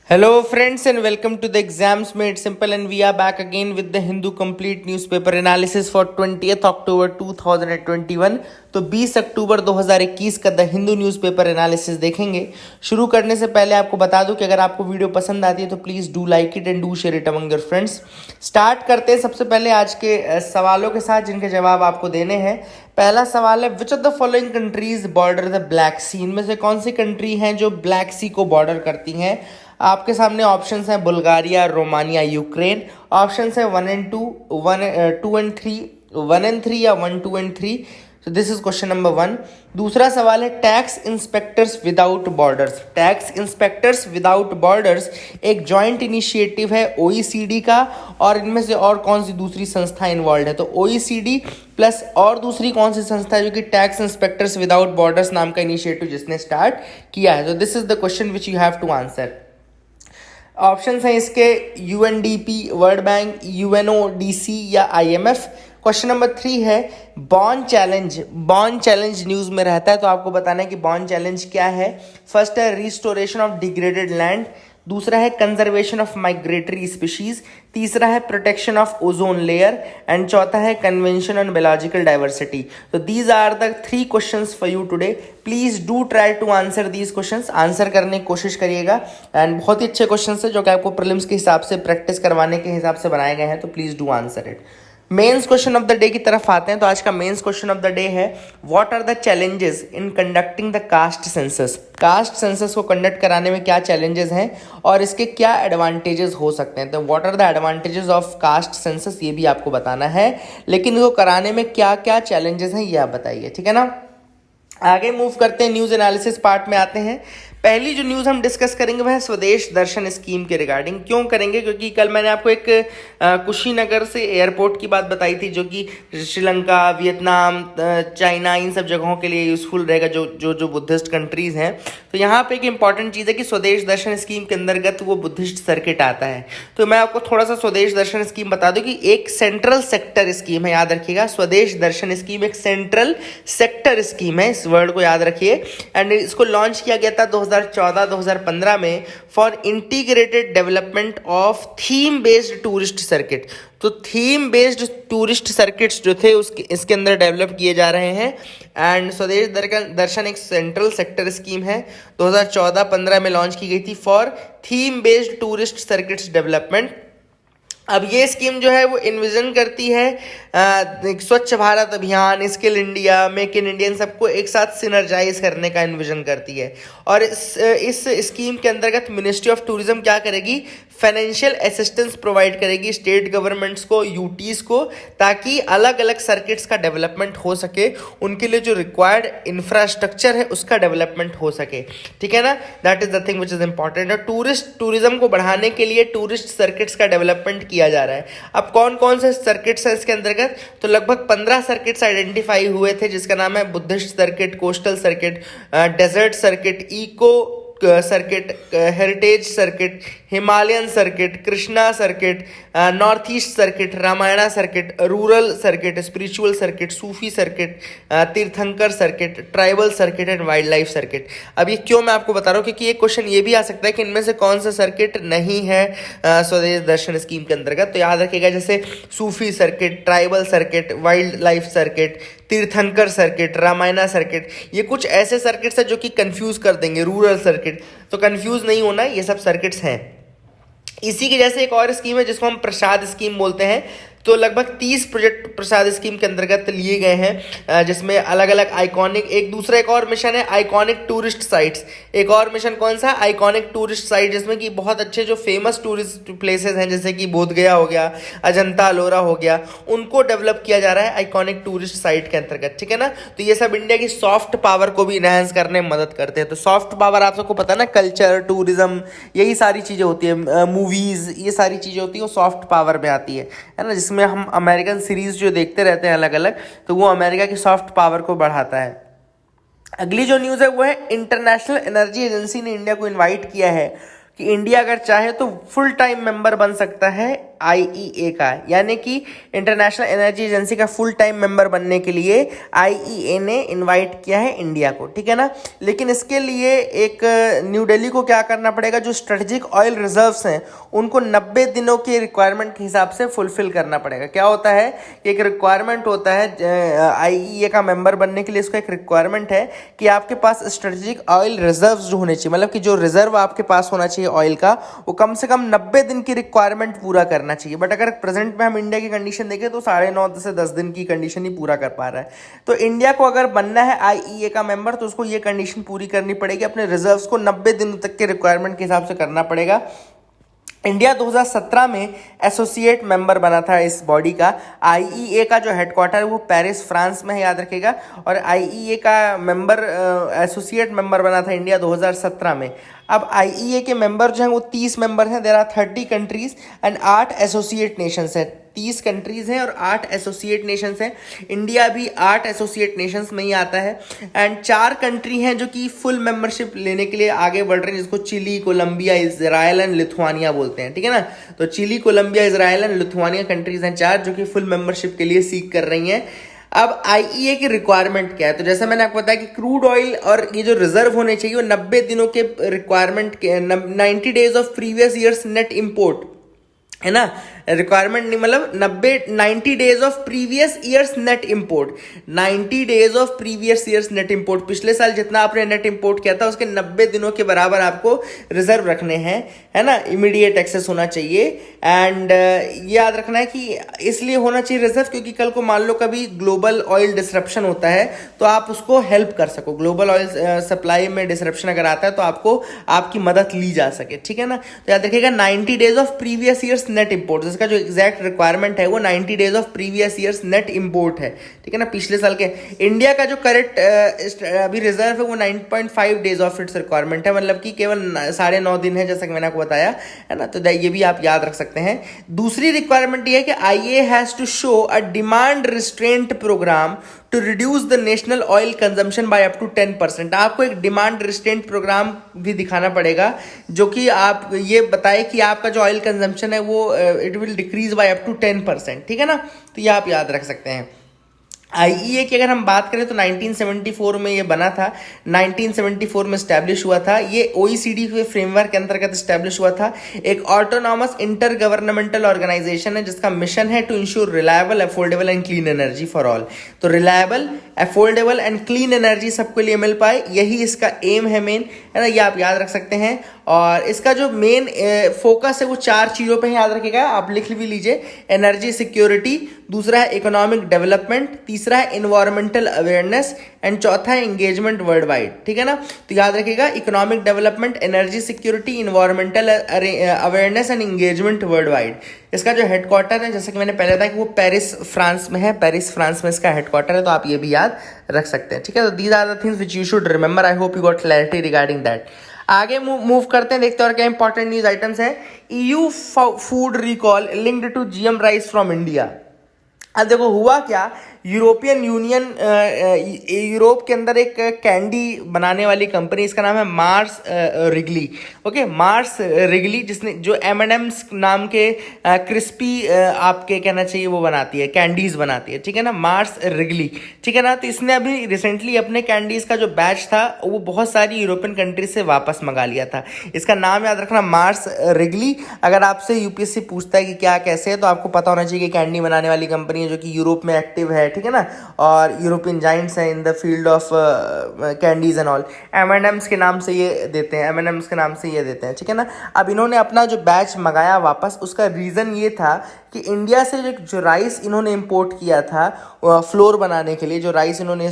Hello, friends, and welcome to the Exams Made Simple. And we are back again with the Hindu Complete Newspaper Analysis for 20th October 2021. तो 20 अक्टूबर 2021 का the Hindu newspaper analysis देखेंगे। शुरू करने से पहले आपको बता दूं कि अगर आपको वीडियो पसंद आती है तो please do like it and do share it among your friends. Start करते हैं सबसे पहले आज के सवालों के साथ जिनके जवाब आपको देने हैं। पहला सवाल है, which of the following countries border the Black Sea? इनमें से कौन सी कंट्री हैं जो ब्लैक सी को बॉर्डर करती हैं? आपके सामने ऑप्शंस हैं बुल्गारिया, रोमानिया, यूक्रेन। ऑप्शंस है 1 and 2, 2 and 3, 1 and 3 या 1, 2 and 3। So this is question number 1। दूसरा सवाल है, tax inspectors without borders. Tax inspectors without borders एक जॉइंट इनिशिएटिव है ओईसीडी का, और इनमें से और कौन सी दूसरी संस्था इन्वॉल्व है? तो ओईसीडी प्लस और दूसरी कौन सी संस्था है जो कि टैक्स इंस्पेक्टर्स विदाउट बॉर्डर्स नाम का इनिशिएटिव जिसने स्टार्ट किया है? तो this is the question which you have to answer. Options हैं इसके यूएनडीपी, वर्ल्ड बैंक, यूएनओडीसी या आईएमएफ। क्वेश्चन नंबर 3 है, bond challenge. Bond challenge news में रहता है तो आपको बताना है कि बॉन्ड चैलेंज क्या है। फर्स्ट है रिस्टोरेशन ऑफ डिग्रेडेड लैंड, दूसरा है कंजर्वेशन ऑफ माइग्रेटरी स्पीशीज, तीसरा है protection of ozone layer and चौथा है कन्वेंशन ऑन बायोलॉजिकल डाइवर्सिटी। तो these are the 3 questions for you today. Please do try to answer these questions. Answer करने की कोशिश करिएगा एंड बहुत ही अच्छे क्वेश्चंस है जो कि आपको प्रीलिम्स के हिसाब से प्रैक्टिस करवाने के हिसाब से बनाए गए हैं, तो please do answer it. Mains question of the day की तरफ आते हैं। तो आज का mains question of the day है, what are the challenges in conducting the caste census? Caste census को कंडक्ट कराने में क्या चैलेंजेस हैं और इसके क्या एडवांटेजेस हो सकते हैं? तो what are the advantages of caste census, ये भी आपको बताना है, लेकिन इसको कराने में क्या क्या चैलेंजेस हैं ये आप बताइए, ठीक है ना। आगे मूव करते हैं, न्यूज़ एनालिसिस पार्ट में आते हैं। पहली जो न्यूज़ हम डिस्कस करेंगे वह है स्वदेश दर्शन स्कीम के रिगार्डिंग। क्यों करेंगे? क्योंकि कल मैंने आपको एक कुशीनगर से एयरपोर्ट की बात बताई थी जो कि श्रीलंका, वियतनाम, चाइना, इन सब जगहों के लिए यूज़फुल रहेगा जो जो जो बुद्धिस्ट कंट्रीज़ हैं। तो यहाँ पे एक इंपॉर्टेंट चीज़ है कि स्वदेश दर्शन स्कीम के अंतर्गत वो बुद्धिस्ट सर्किट आता है। तो मैं आपको थोड़ा सा स्वदेश दर्शन स्कीम बता दूँ कि एक सेंट्रल सेक्टर स्कीम है, याद रखिएगा। स्वदेश दर्शन स्कीम एक सेंट्रल सेक्टर स्कीम है, इस वर्ड को याद रखिए। एंड इसको लॉन्च किया गया था 2014-2015 में for integrated development of theme based tourist circuit. तो थीम बेस्ड टूरिस्ट सर्किट्स जो थे उसके इसके अंदर डेवलप किए जा रहे हैं। एंड स्वदेश दर्शन एक सेंट्रल सेक्टर स्कीम है, 2014-15 में लॉन्च की गई थी for theme based tourist circuits development. अब ये स्कीम जो है वो इन्विजन करती है स्वच्छ भारत अभियान, skill India, make in India, सबको एक साथ सिनर्जाइज करने का इन्विजन करती है। और इस स्कीम के अंतर्गत मिनिस्ट्री ऑफ टूरिज्म क्या करेगी? फाइनेंशियल असिस्टेंस प्रोवाइड करेगी स्टेट गवर्नमेंट्स को, यूटीज़ को, ताकि अलग अलग सर्किट्स का डेवलपमेंट हो सके, उनके लिए जो रिक्वायर्ड इंफ्रास्ट्रक्चर है उसका डेवलपमेंट हो सके, ठीक है ना। That is the thing which is important. और टूरिज्म को बढ़ाने के लिए टूरिस्ट सर्किट्स का डेवलपमेंट किया जा रहा है। अब कौन कौन से सर्किट्स हैं इसके अंतर्गत? तो लगभग 15 सर्किट्स आइडेंटिफाई हुए थे जिसका नाम है Buddhist circuit, coastal circuit, desert circuit, eco circuit, heritage circuit, Himalayan circuit, Krishna circuit, North East circuit, Ramayana circuit, rural circuit, spiritual circuit, Sufi circuit, Tirthankar circuit, tribal circuit and wildlife circuit. अब ये क्यों मैं आपको बता रहा हूँ? क्योंकि ये क्वेश्चन ये भी आ सकता है कि इनमें से कौन सा सर्किट नहीं है स्वदेश दर्शन स्कीम के अंतर्गत। तो याद रखिएगा, जैसे Sufi circuit, tribal circuit, wildlife circuit, Tirthankar circuit, Ramayana circuit, ये कुछ ऐसे सर्किट्स हैं जो कि कंफ्यूज कर देंगे। रूरल सर्किट, तो कंफ्यूज नहीं होना, ये सब सर्किट्स हैं। इसी के जैसे एक और स्कीम है जिसको हम प्रसाद स्कीम बोलते हैं। तो लगभग 30 प्रोजेक्ट प्रसाद स्कीम के अंतर्गत लिए गए हैं जिसमें अलग अलग आइकॉनिक, एक और मिशन है आइकॉनिक टूरिस्ट साइट्स। एक और मिशन कौन सा? आइकॉनिक टूरिस्ट साइट, जिसमें कि बहुत अच्छे जो फेमस टूरिस्ट प्लेसेस हैं जैसे कि बोध गया हो गया, अजंता अलोरा हो गया, उनको डेवलप किया जा रहा है आइकॉनिक टूरिस्ट साइट के अंतर्गत, ठीक है ना। तो ये सब इंडिया की सॉफ्ट पावर को भी इनहेंस करने में मदद करते हैं। तो सॉफ्ट पावर आप सबको पता है ना, कल्चर, टूरिज्म, यही सारी चीज़ें होती है, मूवीज़, ये सारी चीज़ें होती हैं, वो सॉफ्ट पावर में आती है ना। जिसमें हम अमेरिकन सीरीज जो देखते रहते हैं अलग अलग, तो वो अमेरिका की सॉफ्ट पावर को बढ़ाता है। अगली जो न्यूज़ है वो है, इंटरनेशनल एनर्जी एजेंसी ने इंडिया को इनवाइट किया है कि इंडिया अगर चाहे तो फुल टाइम मेंबर बन सकता है आईईए का, यानी कि इंटरनेशनल एनर्जी एजेंसी का फुल टाइम मेंबर बनने के लिए आईईए ने इनवाइट किया है इंडिया को, ठीक है ना। लेकिन इसके लिए एक न्यू दिल्ली को क्या करना पड़ेगा, जो स्ट्रेटेजिक ऑयल रिजर्व्स हैं उनको 90 दिनों के रिक्वायरमेंट के हिसाब से फुलफिल करना पड़ेगा। क्या होता है, एक रिक्वायरमेंट होता है आईईए का मेंबर बनने के लिए, इसका एक रिक्वायरमेंट है कि आपके पास स्ट्रेटेजिक ऑयल रिजर्व्स जो होने चाहिए, मतलब कि जो रिजर्व आपके पास होना चाहिए ऑयल का, वो कम से कम 90 दिन की रिक्वायरमेंट पूरा करना चाहिए। बट अगर प्रेजेंट में हम इंडिया की कंडीशन देखें तो 9.5 से 10 दिन की कंडीशन ही पूरा कर पा रहा है। तो इंडिया को अगर बनना है आईईए का मेंबर तो उसको ये कंडीशन पूरी करनी पड़ेगी, अपने रिजर्व्स को 90 दिनों तक के रिक्वायरमेंट के हिसाब से करना पड़ेगा। इंडिया 2017 में एसोसिएट मेंबर बना था इस बॉडी का। आईईए का जो हेडक्वार्टर है वो पेरिस फ्रांस में है, याद रखिएगा। और आईईए का मेंबर एसोसिएट मेंबर बना था इंडिया 2017 में। अब आईईए के मेंबर जो हैं वो 30 मेंबर हैं। There are 30 countries and 8 associate nations हैं। 30 कंट्रीज हैं और 8 एसोसिएट नेशंस हैं। इंडिया भी 8 एसोसिएट नेशंस में ही आता है। एंड 4 कंट्री हैं जो कि फुल मेंबरशिप लेने के लिए आगे बढ़ रहे हैं, जिसको Chile, Colombia, Israel and Lithuania बोलते हैं, ठीक है ना। तो Chile, Colombia, Israel and Lithuania countries हैं 4 जो कि फुल मेंबरशिप के लिए सीख कर रही हैं। अब आईईए की रिक्वायरमेंट क्या है, तो जैसे मैंने आपको बताया कि क्रूड ऑयल और ये जो रिजर्व होने चाहिए वो 90 दिनों के रिक्वायरमेंट के 90 days of previous years net import है ना। रिक्वायरमेंट नहीं, मतलब 90 days of previous years net import, 90 days of previous years net import, पिछले साल जितना आपने नेट इंपोर्ट किया था उसके 90 दिनों के बराबर आपको रिजर्व रखने हैं, है ना। इमीडिएट एक्सेस होना चाहिए। एंड ये याद रखना है कि इसलिए होना चाहिए रिजर्व क्योंकि कल को मान लो कभी ग्लोबल ऑयल डिसरप्शन होता है तो आप उसको हेल्प कर सको। ग्लोबल ऑयल सप्लाई में डिसरप्शन अगर आता है तो आपको आपकी मदद ली जा सके, ठीक है ना। तो याद रखिएगा 90 days of previous years net import, इसका जो एग्जैक्ट रिक्वायरमेंट है वो 90 days of previous years net import है, ठीक है ना, पिछले साल के। इंडिया का जो करेक्ट अभी रिजर्व है वो 9.5 डेज ऑफ इट्स रिक्वायरमेंट है, मतलब कि केवल 9.5 दिन है, जैसा कि मैंने आपको बताया, है ना। तो ये भी आप याद रख सकते हैं। दूसरी रिक्वायरमेंट ये है कि IEA has to show a demand restraint program to reduce the national oil consumption by up to 10%। आपको एक डिमांड रिस्ट्रेंट प्रोग्राम भी दिखाना पड़ेगा जो कि आप ये बताए कि आपका जो ऑयल कंजम्पशन है वो it will decrease by up to 10%, ठीक है ना। तो ये आप याद रख सकते हैं। आईईए की अगर हम बात करें तो 1974 में ये बना था, 1974 में स्टैब्लिश हुआ था। ये ओईसीडी के फ्रेमवर्क के अंतर्गत स्टैब्लिश हुआ था। एक ऑटोनॉमस इंटर गवर्नमेंटल ऑर्गेनाइजेशन है जिसका मिशन है to ensure reliable, affordable and clean energy for all. तो reliable, affordable and clean energy सबके लिए मिल पाए, यही इसका एम है मेन, है ना। ये आप याद रख सकते हैं। और इसका जो मेन फोकस है वो 4 चीज़ों पे याद रखिएगा, आप लिख भी लीजिए। एनर्जी सिक्योरिटी, दूसरा है इकोनॉमिक डेवलपमेंट, तीसरा है इन्वायरमेंटल अवेयरनेस एंड चौथा है एंगेजमेंट वर्ल्ड वाइड, ठीक है ना। तो याद रखिएगा economic development, energy security, environmental awareness and engagement world wide. इसका जो हेडक्वार्टर है, जैसे कि मैंने पहले बताया कि वो पेरिस फ्रांस में है, पेरिस फ्रांस में इसका हेडक्वार्टर है, तो आप ये भी याद रख सकते हैं, ठीक है। तो these are the things which you should remember. I hope you got clarity regarding that. आगे मूव करते हैं, देखते हैं और क्या इंपॉर्टेंट न्यूज आइटम्स है। EU food recall linked to GM rice from India. अब देखो हुआ क्या, यूरोपियन यूनियन यूरोप के अंदर एक कैंडी बनाने वाली कंपनी, इसका नाम है Mars Wrigley, okay, Mars Wrigley, जिसने जो M&M's नाम के क्रिस्पी आपके कहना चाहिए वो बनाती है, कैंडीज बनाती है, ठीक है ना, मार्स रिगली, ठीक है ना। तो इसने अभी रिसेंटली अपने कैंडीज का जो बैच था वो बहुत सारी यूरोपियन कंट्रीज से वापस मंगा लिया था। इसका नाम याद रखना, मार्स रिगली। अगर आपसे यूपीएससी पूछता है कि क्या कैसे है तो आपको पता होना चाहिए कि कैंडी बनाने वाली कंपनी है जो कि यूरोप में एक्टिव है, ठीक है ना, और यूरोपियन जाइंट्स हैं in the field of candies and all. M&M's के नाम से ये देते हैं, M&M's के नाम से ये देते हैं, ठीक है ना। अब इन्होंने अपना जो बैच मंगाया वापस, उसका रीज़न ये था कि इंडिया से जो राइस इन्होंने इंपोर्ट किया था फ्लोर बनाने के लिए, जो राइस इन्होंने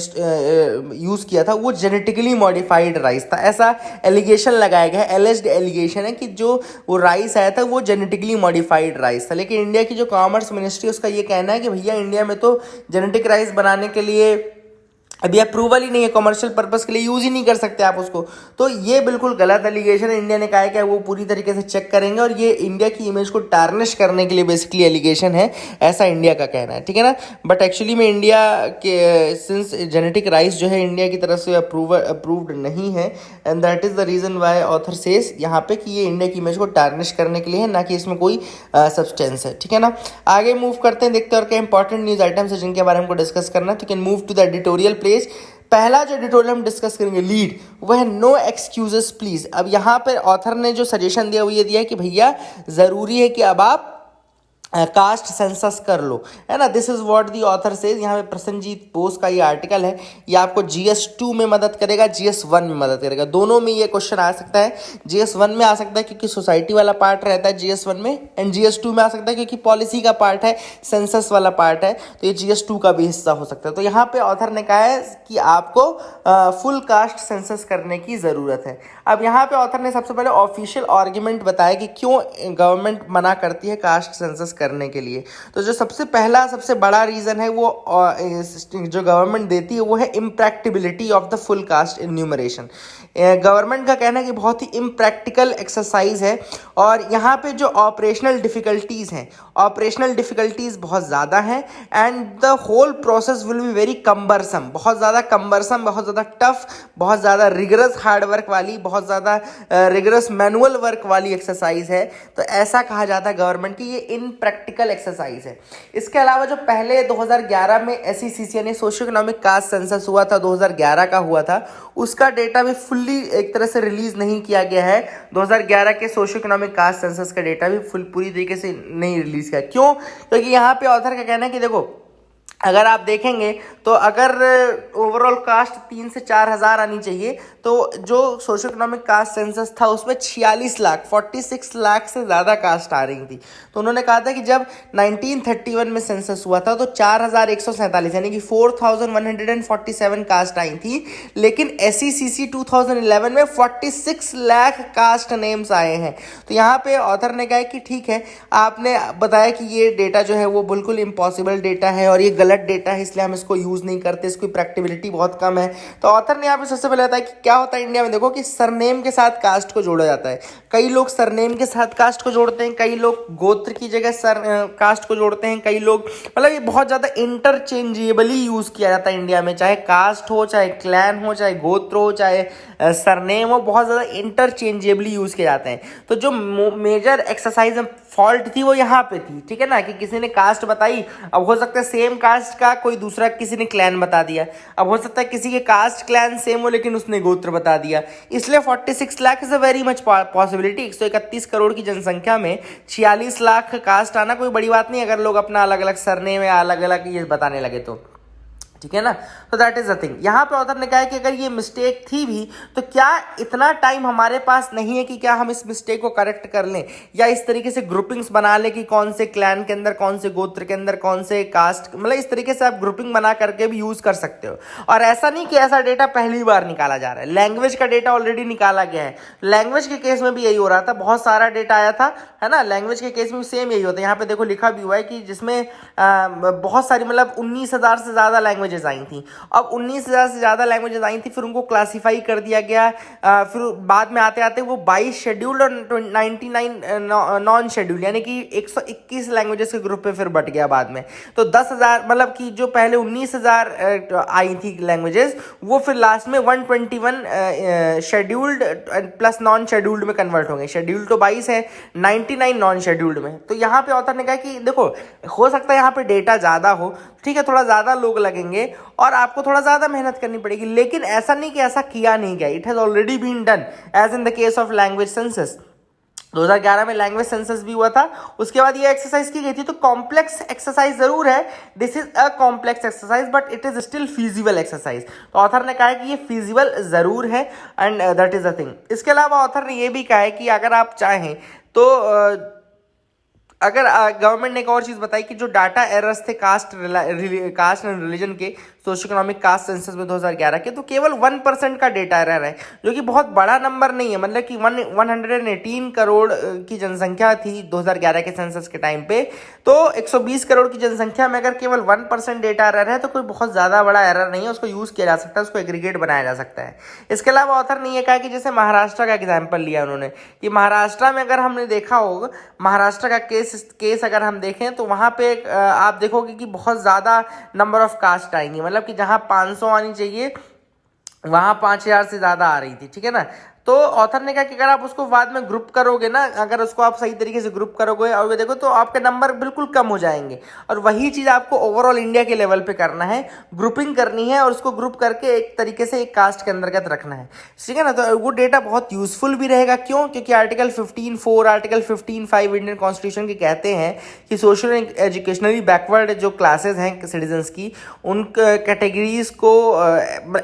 यूज़ किया था वो जेनेटिकली मॉडिफाइड राइस था। ऐसा एलिगेशन लगाया गया है, एलिज्ड एलिगेशन है कि जो वो राइस आया था वो जेनेटिकली मॉडिफाइड राइस था। लेकिन इंडिया की जो कॉमर्स मिनिस्ट्री, उसका ये कहना है कि भैया इंडिया में तो जेनेटिक राइस बनाने के लिए अभी अप्रूवल ही नहीं है, कमर्शियल पर्पस के लिए यूज ही नहीं कर सकते आप उसको। तो ये बिल्कुल गलत एलिगेशन है। इंडिया ने कहा है कि वो पूरी तरीके से चेक करेंगे और ये इंडिया की इमेज को टार्निश करने के लिए बेसिकली एलिगेशन है, ऐसा इंडिया का कहना है, ठीक है ना। बट एक्चुअली में इंडिया के सिंस जेनेटिक राइस जो है इंडिया की तरफ से अप्रूव्ड नहीं है, and that is the reason why author says यहाँ पे कि ये इंडिया की इमेज को टार्निश करने के लिए है, ना कि इसमें कोई सब्सटेंस है, ठीक है ना। आगे मूव करते हैं, देखते हैं और क्या इंपॉर्टेंट न्यूज आइटम्स है जिनके बारे में हमको डिस्कस करना है। तो can move to the editorial place. पहला जो एडिटोरियल हम डिस्कस करेंगे लीड, वह है नो एक्सक्यूजेस प्लीज। अब यहाँ पे ऑथर ने जो सजेशन दिया वो ये दिया है कि भैया जरूरी है कि अब आप कास्ट सेंसस कर लो, है ना। This is what the author says. यहाँ पे प्रसन्नजीत बोस का ये आर्टिकल है। ये आपको GS2 में मदद करेगा, GS1 में मदद करेगा, दोनों में ये क्वेश्चन आ सकता है। GS1 में आ सकता है क्योंकि सोसाइटी वाला पार्ट रहता है GS1 में, एंड GS2 में आ सकता है क्योंकि पॉलिसी का पार्ट है, सेंसस वाला पार्ट है, तो ये GS2 का भी हिस्सा हो सकता है। तो यहाँ पे ऑथर ने कहा है कि आपको फुल कास्ट सेंसस करने की ज़रूरत है। अब यहाँ पे ऑथर ने सबसे पहले ऑफिशियल आर्ग्यूमेंट बताया कि क्यों गवर्नमेंट मना करती है कास्ट सेंसस करने के लिए। तो जो सबसे पहला सबसे बड़ा रीज़न है वो जो गवर्नमेंट देती है वो है impracticability of the full caste enumeration. Government का कहना है कि बहुत ही इम्प्रैक्टिकल एक्सरसाइज है, और यहाँ पे जो ऑपरेशनल डिफ़िकल्टीज़ हैं, ऑपरेशनल डिफ़िकल्टीज़ बहुत ज़्यादा हैं, and the whole process will be very cumbersome, बहुत ज़्यादा कम्बरसम, बहुत ज़्यादा टफ, बहुत ज़्यादा रिगरस हार्ड वर्क वाली, बहुत ज़्यादा रिगरस मैनुअल वर्क वाली एक्सरसाइज है। तो ऐसा कहा जाता है गवर्नमेंट की ये इनप्रैक्टिकल एक्सरसाइज है। इसके अलावा जो पहले 2011 में SECC यानी सोशियो इकोनॉमिक कास्ट सेंसस हुआ था, 2011 का हुआ था, उसका डेटा भी फुल्ली एक तरह से रिलीज नहीं किया गया है। 2011 के सोशियो इकोनॉमिक कास्ट सेंसस का डेटा भी पूरी तरीके से नहीं रिलीज किया। क्यों? क्योंकि यहाँ पे ऑथर का कहना है कि देखो, अगर आप देखेंगे तो अगर ओवरऑल कास्ट 3 से 4 हज़ार आनी चाहिए, तो जो सोशो इकोनॉमिक कास्ट सेंसस था उसमें 46 लाख 46 लाख से ज़्यादा कास्ट आ रही थी। तो उन्होंने कहा था कि जब 1931 में सेंसस हुआ था तो 4147 यानी कि 4147 कास्ट आई थी, लेकिन SECC 2011 में 46 लाख कास्ट नेम्स आए हैं। तो यहाँ पे ऑथर ने कहा कि ठीक है, आपने बताया कि ये डेटा जो है वो बिल्कुल इम्पॉसिबल डेटा है और ये गलत डेटा है, इसलिए हम इसको यूज़ नहीं करते, इसकी प्रैक्टिबिलिटी बहुत कम है। तो ऑथर ने यहाँ पे सबसे पहले बताया कि क्या होता है इंडिया में, देखो कि सरनेम के साथ कास्ट को जोड़ा जाता है। कई लोग सरनेम के साथ कास्ट को जोड़ते हैं, कई लोग गोत्र की जगह कास्ट को जोड़ते हैं, कई लोग, मतलब ये बहुत ज़्यादा इंटरचेंजेबली यूज़ किया जाता है इंडिया में, चाहे कास्ट हो, चाहे क्लैन हो, चाहे गोत्र हो, चाहे सरनेम हो, बहुत ज़्यादा इंटरचेंजेबली यूज़ किए जाते हैं। तो जो मेजर एक्सरसाइज फॉल्ट थी वो यहाँ पे थी, ठीक है ना, कि किसी ने कास्ट बताई, अब हो सकता है सेम कास्ट का कोई दूसरा किसी ने क्लैन बता दिया, अब हो सकता है किसी के कास्ट क्लैन सेम हो लेकिन उसने गोत्र बता दिया, इसलिए 46 lakh is a very much possibility. 131 crore की जनसंख्या में 46 लाख कास्ट आना कोई बड़ी बात नहीं, अगर लोग अपना अलग अलग सरनेम या अलग अलग ये बताने लगे तो, ठीक है ना। तो दैट इज द थिंग। यहाँ पे ऑथर ने कहा है कि अगर ये मिस्टेक थी भी तो क्या इतना टाइम हमारे पास नहीं है कि क्या हम इस मिस्टेक को करेक्ट कर लें, या इस तरीके से ग्रुपिंग्स बना लें कि कौन से क्लैन के अंदर, कौन से गोत्र के अंदर, कौन से कास्ट, मतलब इस तरीके से आप ग्रुपिंग बना करके भी यूज कर सकते हो। और ऐसा नहीं कि ऐसा डेटा पहली बार निकाला जा रहा है, लैंग्वेज का डेटा ऑलरेडी निकाला गया है। लैंग्वेज के केस में भी यही हो रहा था, बहुत सारा डेटा आया था, है ना। लैंग्वेज के केस में भी सेम यही होता है। यहाँ पे देखो लिखा भी हुआ है कि जिसमें बहुत सारी, मतलब 19,000 से ज़्यादा लैंग्वेजेस आई थी। अब 19,000 से ज़्यादा लैंग्वेजेस आई थी, फिर उनको क्लासीफाई कर दिया गया, फिर बाद में आते आते वो 22 शेड्यूल्ड और 99 नॉन शेड्यूल्ड यानी कि 121 लैंग्वेजेस के ग्रुप पे फिर बट गया बाद में। तो 10,000, मतलब कि जो पहले 19,000 आई थी लैंग्वेजेस, वो फिर लास्ट में 121 शेड्यूल्ड प्लस नॉन शेड्यूल्ड में कन्वर्ट होंगे। शेड्यूल्ड तो 22 है, 99 नॉन शेड्यूल्ड में। तो यहाँ पे ऑथर ने कहा कि देखो, हो सकता है यहाँ पे डेटा ज़्यादा हो, ठीक है, थोड़ा ज़्यादा लोग लगेंगे और आपको थोड़ा ज़्यादा मेहनत करनी पड़ेगी, लेकिन ऐसा नहीं कि ऐसा किया नहीं गया। It has already been done as in the case of language census. 2011 में लैंग्वेज सेंसस भी हुआ था, उसके बाद ये एक्सरसाइज की गई थी। तो कॉम्प्लेक्स एक्सरसाइज जरूर है, this is a complex exercise, but it is still feasible exercise. तो ऑथर ने कहा है कि ये फीजिबल जरूर है, and that is the thing. इसके अलावा ऑथर ने ये भी कहा है कि अगर आप चाहें तो अगर गवर्नमेंट ने एक और चीज बताई कि जो डाटा एरर्स थे कास्ट एंड रिलीजन के सोशो इकोनॉमिक कास्ट सेंसस में 2011 के, तो केवल 1% का डेटा एरर है, जो कि बहुत बड़ा नंबर नहीं है। मतलब कि 118 करोड़ की जनसंख्या थी 2011 के सेंसस के टाइम पे, तो 120 करोड़ की जनसंख्या में अगर केवल 1% डेटा एरर है तो कोई बहुत ज़्यादा बड़ा एरर नहीं है, उसको यूज़ किया जा सकता है, उसको एग्रीगेट बनाया जा सकता है। इसके अलावा ऑथर ने यह कहा कि जैसे महाराष्ट्र का एग्जाम्पल लिया उन्होंने कि महाराष्ट्र में अगर हमने देखा होगा, महाराष्ट्र का केस अगर हम देखें तो वहाँ पे आप देखोगे कि बहुत ज़्यादा नंबर ऑफ कास्ट आएंगी। मतलब कि जहाँ 500 आनी चाहिए वहाँ 5000 से ज़्यादा आ रही थी, ठीक है ना। तो ऑथर ने कहा कि अगर आप उसको बाद में ग्रुप करोगे ना, अगर उसको आप सही तरीके से ग्रुप करोगे और देखो तो आपके नंबर बिल्कुल कम हो जाएंगे। और वही चीज़ आपको ओवरऑल इंडिया के लेवल पे करना है, ग्रुपिंग करनी है और उसको ग्रुप करके एक तरीके से एक कास्ट के अंतर्गत रखना है, ठीक है ना। तो वो डेटा बहुत यूजफुल भी रहेगा। क्यों? क्योंकि आर्टिकल 15(4), आर्टिकल 15(5) इंडियन कॉन्स्टिट्यूशन के कहते हैं कि सोशल एजुकेशनली बैकवर्ड जो क्लासेज हैं सिटीजन्स की, उन कैटेगरीज को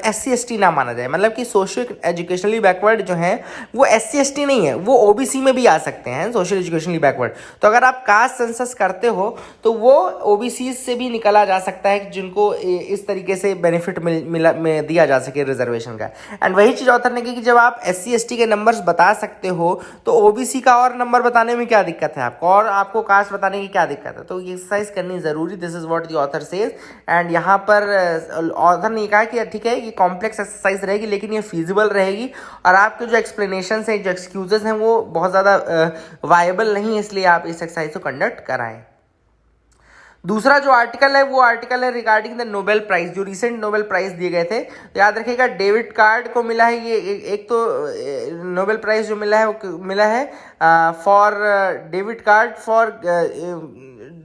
SC/ST ना माना जाए। मतलब कि सोशल एजुकेशनली बैकवर्ड जो है वो SC/ST नहीं है, वो OBC में भी आ सकते हैं, सोशल एजुकेशनली बैकवर्ड। तो अगर आप कास्ट सेंसस करते हो तो वो OBC से भी निकाला जा सकता है, जिनको इस तरीके से बेनिफिट में दिया जा सके रिजर्वेशन का। एंड वही चीज़ ऑथर ने की कि जब आप SC/ST के नंबर्स बता सकते हो तो OBC का और नंबर बताने में क्या दिक्कत है आपको, और आपको कास्ट बताने की क्या दिक्कत है। तो ये एक्सरसाइज करनी जरूरी, this is what the author says. And यहाँ पर ऑथर ने कहा कि ठीक है ये कॉम्प्लेक्स एक्सरसाइज रहेगी लेकिन ये फीजिबल रहेगी, और आपके जो एक्सप्लेनेशन हैं, जो एक्सक्यूजेस हैं, वो बहुत ज़्यादा वायबल नहीं, इसलिए आप इस एक्सरसाइज को कंडक्ट कराएं। दूसरा जो आर्टिकल है वो आर्टिकल है रिगार्डिंग द नोबेल प्राइज, जो रिसेंट नोबेल प्राइज दिए गए थे। तो याद रखिएगा डेविड कार्ड को मिला है ये एक तो नोबेल प्राइज जो मिला है वो मिला है for David card for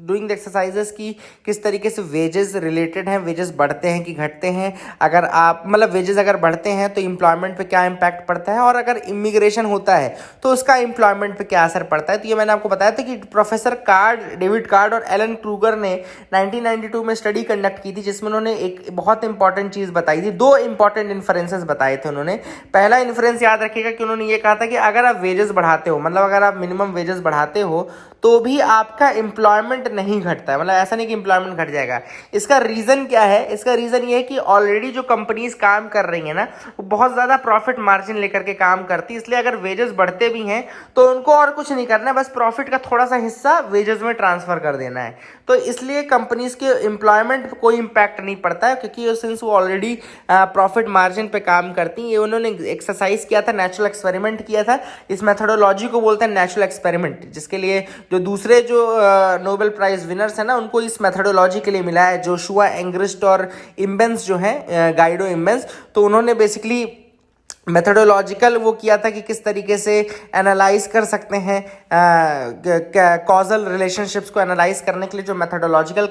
doing the exercises की किस तरीके से वेजेस रिलेटेड हैं, वेजेस बढ़ते हैं कि घटते हैं। अगर आप मतलब वेजेस अगर बढ़ते हैं तो एम्प्लॉयमेंट पे क्या इम्पैक्ट पड़ता है, और अगर इमिग्रेशन होता है तो उसका एम्प्लॉयमेंट पे क्या असर पड़ता है। तो ये मैंने आपको बताया था कि प्रोफेसर कार्ड, डेविड कार्ड और एलन क्रूगर ने 1992 में स्टडी कंडक्ट की थी, जिसमें उन्होंने एक बहुत इंपॉर्टेंट चीज़ बताई थी। दो इंपॉर्टेंट इन्फ्रेंसेस बताए थे उन्होंने। पहला इन्फ्रेंस याद रखिएगा कि उन्होंने ये कहा था कि अगर आप वेजेस बढ़ाते हो, मतलब अगर आप मिनिमम वेजेस बढ़ाते हो तो भी आपका एम्प्लॉयमेंट नहीं घटता है। मतलब ऐसा नहीं कि एम्प्लॉयमेंट घट जाएगा। इसका रीज़न क्या है? इसका रीज़न ये है कि ऑलरेडी जो कंपनीज काम कर रही है ना, वो बहुत ज़्यादा प्रॉफिट मार्जिन लेकर के काम करती है। इसलिए अगर वेजेस बढ़ते भी हैं तो उनको और कुछ नहीं करना है, बस प्रॉफिट का थोड़ा सा हिस्सा वेजेस में ट्रांसफर कर देना है। तो इसलिए कंपनीज के एम्प्लॉयमेंट पर कोई इम्पैक्ट नहीं पड़ता है, क्योंकि सिंस वो ऑलरेडी प्रॉफिट मार्जिन पे काम करती हैं। ये उन्होंने एक्सरसाइज किया था, नेचुरल एक्सपेरिमेंट किया था। इस मेथोडोलॉजी को बोलते हैं नेचुरल एक्सपेरिमेंट, जिसके लिए जो दूसरे जो नोबेल प्राइज विनर्स हैं ना, उनको इस मेथोडोलॉजी के लिए मिला है, जोशुआ एंग्रिस्ट और इम्बेंस जो हैं, गाइडो इम्बेंस। तो उन्होंने बेसिकली मेथोडोलॉजिकल वो किया था कि किस तरीके से एनालाइज कर सकते हैं कॉजल रिलेशनशिप्स को एनालाइज करने के लिए जो मेथोडोलॉजिकल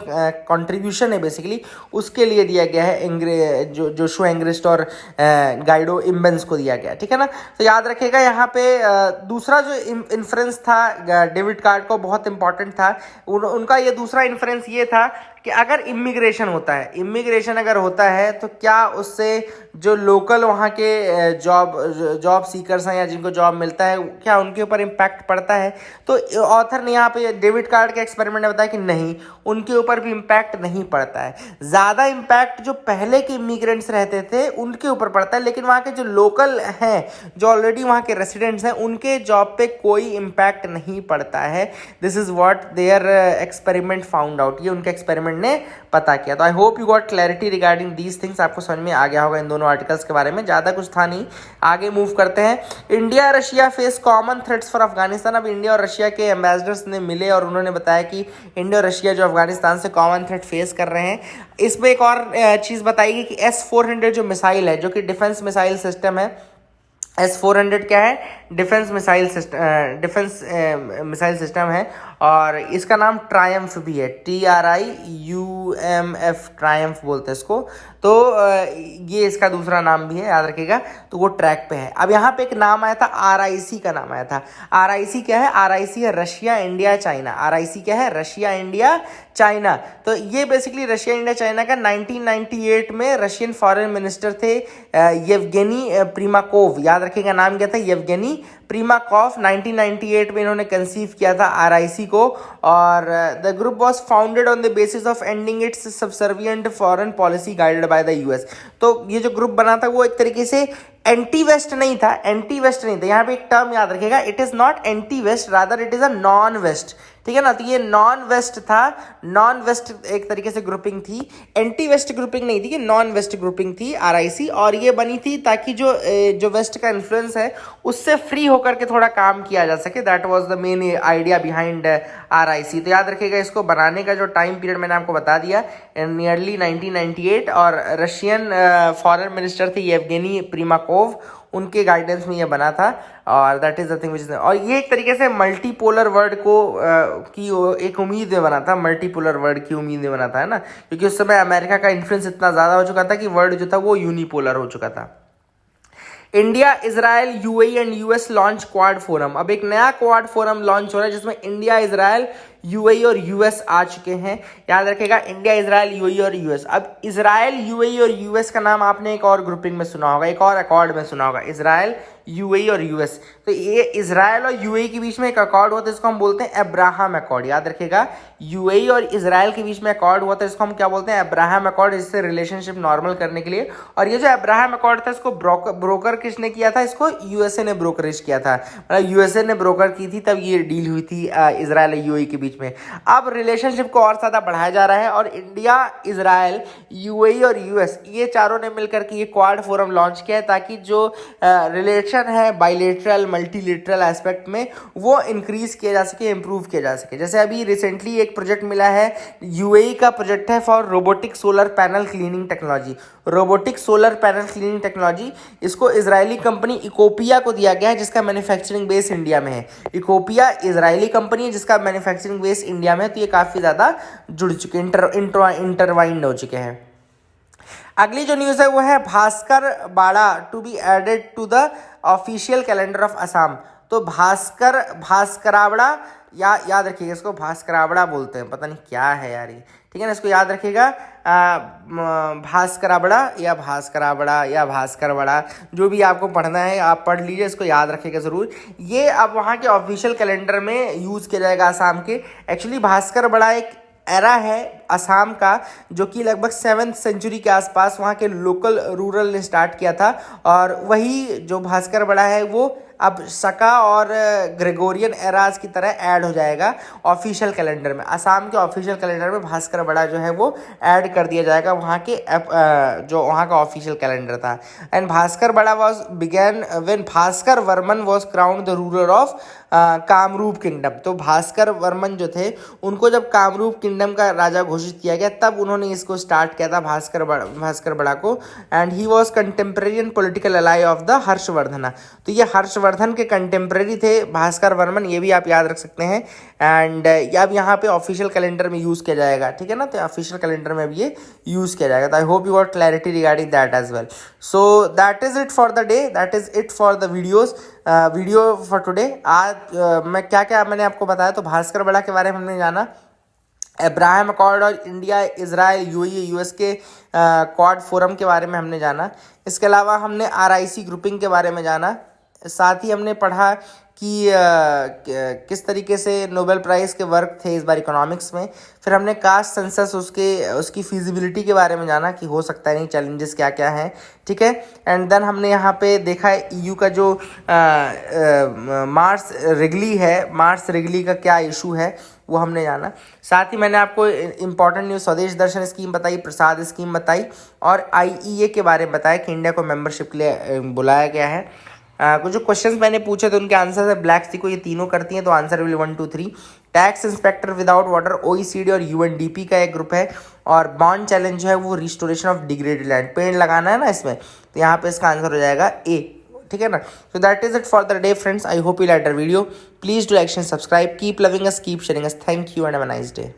कंट्रीब्यूशन है बेसिकली उसके लिए दिया गया है, जोशुआ एंग्रिस्ट और गाइडो इम्बेंस को दिया गया, ठीक है ना। तो याद रखिएगा यहाँ पे दूसरा जो इन्फ्रेंस था डेविड कार्ड को बहुत इंपॉर्टेंट था। उनका ये दूसरा इन्फ्रेंस ये था कि अगर इमिग्रेशन होता है, इमिग्रेशन अगर होता है तो क्या उससे जो लोकल वहाँ के जॉब सीकर्स हैं या जिनको जॉब मिलता है, क्या उनके ऊपर इम्पैक्ट पड़ता है। तो ऑथर ने यहाँ पे डेविड कार्ड के एक्सपेरिमेंट में बताया कि नहीं, उनके ऊपर भी इम्पैक्ट नहीं पड़ता है। ज़्यादा इम्पैक्ट जो पहले के इमिग्रेंट्स रहते थे उनके ऊपर पड़ता है, लेकिन वहाँ के जो लोकल हैं, जो ऑलरेडी वहाँ के रेसिडेंट्स हैं, उनके जॉब पे कोई इम्पैक्ट नहीं पड़ता है। This is what their experiment found out, ये उनके एक्सपेरिमेंट ने पता किया। तो I hope you got clarity regarding these things. आपको समझ में आ गया होगा इन दोनों आर्टिकल्स के बारे में। ज़्यादा कुछ था नहीं, आगे मूव करते हैं। India Russia face common threats for Afghanistan. अब इंडिया और रशिया के एम्बेसडर्स ने मिले और उन्होंने बताया कि इंडिया और रशिया जो अफगानिस्तान से कॉमन थ्रेट फेस कर रहे हैं। इसमें एक और चीज़ बताई गई कि S-400 जो मिसाइल है, जो कि डिफेंस मिसाइल सिस्टम है, S-400 क्या है? डिफेंस मिसाइल सिस्टम है, और इसका नाम ट्रायम्फ भी है, TRIUMF, ट्रायम्फ बोलते हैं इसको। तो ये इसका दूसरा नाम भी है, याद रखिएगा। तो वो ट्रैक पे है। अब यहाँ पे एक नाम आया था, RIC का नाम आया था। RIC क्या है? RIC है रशिया, इंडिया, चाइना। RIC क्या है? Russia, India, China. तो ये बेसिकली रशिया, इंडिया, चाइना का 1998 में रशियन फॉरेन मिनिस्टर थे येवगेनी प्रिमाकोव। याद रखिएगा नाम क्या था? येवगेनी प्रीमाकॉफ 1998 में इन्होंने कंसीव किया था RIC को, और the group was founded on the basis of ending it's subservient foreign policy guided by the US। तो ये जो ग्रुप बना था वो एक तरीके से एंटी वेस्ट नहीं था, यहाँ पे एक टर्म याद रखिएगा, it is not anti west, rather it is a non west, ठीक है ना। तो ये नॉन वेस्ट था, नॉन वेस्ट एक तरीके से ग्रुपिंग थी, एंटी वेस्ट ग्रुपिंग नहीं थी, ये नॉन वेस्ट ग्रुपिंग थी RIC, और ये बनी थी ताकि जो वेस्ट का इन्फ्लुएंस है उससे फ्री होकर के थोड़ा काम किया जा सके। That was the main idea behind RIC। तो याद रखिएगा, इसको बनाने का जो टाइम पीरियड मैंने आपको बता दिया, नियरली 1998, और रशियन फॉरेन मिनिस्टर थे येवगेनी प्रीमाकोव, उनके गाइडेंस में ये बना था, और that is the thing which is, और ये एक तरीके से मल्टीपोलर वर्ल्ड को की एक उम्मीद में बना था, मल्टीपोलर वर्ल्ड की उम्मीद में बना था, है ना, क्योंकि उस समय अमेरिका का इन्फ्लुएंस इतना ज़्यादा हो चुका था कि वर्ल्ड जो था वो यूनिपोलर हो चुका था। India, Israel, UAE and US launch quad forum. अब एक नया क्वाड फोरम लॉन्च हो रहा है जिसमें इंडिया, इजराइल, UAE और US आ चुके हैं। याद रखेगा, इंडिया, इजराइल, UAE और US। अब इजराइल, UAE और US का नाम आपने एक और ग्रुपिंग में सुना होगा, एक और अकॉर्ड में सुना होगा, इजराइल, UAE और US। तो ये इजराइल और UAE के बीच में एक अकॉर्ड हुआ था, इसको हम बोलते हैं अब्राहम अकॉर्ड। याद रखेगा, UAE और इजराइल के बीच में अकॉर्ड हुआ था, इसको हम क्या बोलते हैं, अब्राहम अकॉर्ड, इससे रिलेशनशिप नॉर्मल करने के लिए। और ये जो अब्राहम अकॉर्ड था, इसको ब्रोकर किसने किया था, इसको USA ने ब्रोकरेज किया था, मतलब USA ने ब्रोकर की थी, तब ये डील हुई थी इजराइल और UAE के बीच में। अब रिलेशनशिप को और ज़्यादा बढ़ाया जा रहा है, और इंडिया, इजराइल, UAE और US ये चारों ने मिलकर के ये क्वाड फोरम लॉन्च किया है, ताकि जो रिलेशन है बाइलेटरल मल्टीलेटरल एस्पेक्ट में वो इंक्रीज किया जा सके, इंप्रूव किया जा सके। जैसे अभी रिसेंटली एक प्रोजेक्ट मिला है, UAE का प्रोजेक्ट है for robotic solar panel cleaning technology, robotic solar panel cleaning technology. इसको इजरायली कंपनी इकोपिया को दिया गया है, जिसका मैन्युफैक्चरिंग बेस इंडिया में है। इकोपिया इजरायली कंपनी है जिसका मैन्युफैक्चरिंग बेस इंडिया में है, तो ये काफ़ी ज़्यादा जुड़ चुके, इंटरवाइंड हो चुके हैं। अगली जो न्यूज़ है वो है Bhaskar Bada to be added to the official calendar of Assam. तो भास्करावड़ा, याद रखिएगा, इसको भास्करावड़ा बोलते हैं, पता नहीं क्या है यार ये, ठीक है ना, इसको याद रखिएगा, भास्करावड़ा या भास्करवड़ा, जो भी आपको पढ़ना है आप पढ़ लीजिए, इसको याद रखिएगा ज़रूर। ये अब वहाँ के ऑफिशियल कैलेंडर में यूज़ किया जाएगा असम के। एक्चुअली भास्करवड़ा एक एरा है असम का, जो कि लगभग 7th सेंचुरी के आसपास वहाँ के लोकल रूरल ने स्टार्ट किया था, और वही जो भास्करवड़ा है वो अब सका और ग्रेगोरियन एराज की तरह ऐड हो जाएगा ऑफिशियल कैलेंडर में। असम के ऑफिशियल कैलेंडर में भास्करवड़ा जो है वो ऐड कर दिया जाएगा वहाँ के जो वहाँ का ऑफिशियल कैलेंडर था। And Bhaskarabda was began when Bhaskar Varman was crowned the ruler of Kamarup kingdom. तो भास्कर वर्मन जो थे उनको जब कामरूप किंगडम का राजा घोषित किया गया, तब उन्होंने इसको स्टार्ट किया था भास्करवड़ा को। And he was contemporary and political ally of the Harshavardhan. तो ये हर्षवर्धन के कंटेम्प्रेरी थे भास्कर वर्मन, ये भी आप याद रख सकते हैं। एंड अब यहाँ पे ऑफिशियल कैलेंडर में यूज़ किया जाएगा, ठीक है ना, तो ऑफिशियल कैलेंडर में भी ये यूज़ किया जाएगा। तो I hope you got clarity regarding that as well. So that is it for the day, that is it for the video for today. आज मैं क्या क्या मैंने आपको बताया, तो भास्करवड़ा के बारे में हमने जाना, अब्राहम अकॉर्ड और इंडिया, इजराइल, UAE, US के क्वाड फोरम के बारे में हमने जाना। इसके अलावा हमने RIC ग्रुपिंग के बारे में जाना। साथ ही हमने पढ़ा कि किस तरीके से नोबेल प्राइज़ के वर्क थे इस बार इकोनॉमिक्स में। फिर हमने कास्ट सेंसस उसकी फिजिबिलिटी के बारे में जाना कि हो सकता है नहीं, चैलेंजेस क्या क्या हैं, ठीक है। एंड देन हमने यहाँ पे देखा EU का जो मार्स रिगली का क्या इशू है वो हमने जाना। साथ ही मैंने आपको इंपॉर्टेंट न्यूज़ स्वदेश दर्शन स्कीम बताई, प्रसाद स्कीम बताई, और IEA के बारे में बताया कि इंडिया को मेंबरशिप के लिए बुलाया गया है। कुछ जो क्वेश्चंस मैंने पूछे थे उनके आंसर है ब्लैक सी को ये तीनों करती हैं, तो answer will 1 2 3। Tax inspector without water OECD और UNDP का एक ग्रुप है। और बॉन्ड चैलेंज है वो रिस्टोरेशन ऑफ डिग्रेडेड लैंड, पेड़ लगाना है ना इसमें, तो यहाँ पे इसका आंसर हो जाएगा A, ठीक है ना। So that is it for the day friends. I hope you like the video. Please do like and subscribe, keep loving us, keep sharing us. Thank you and have a nice day.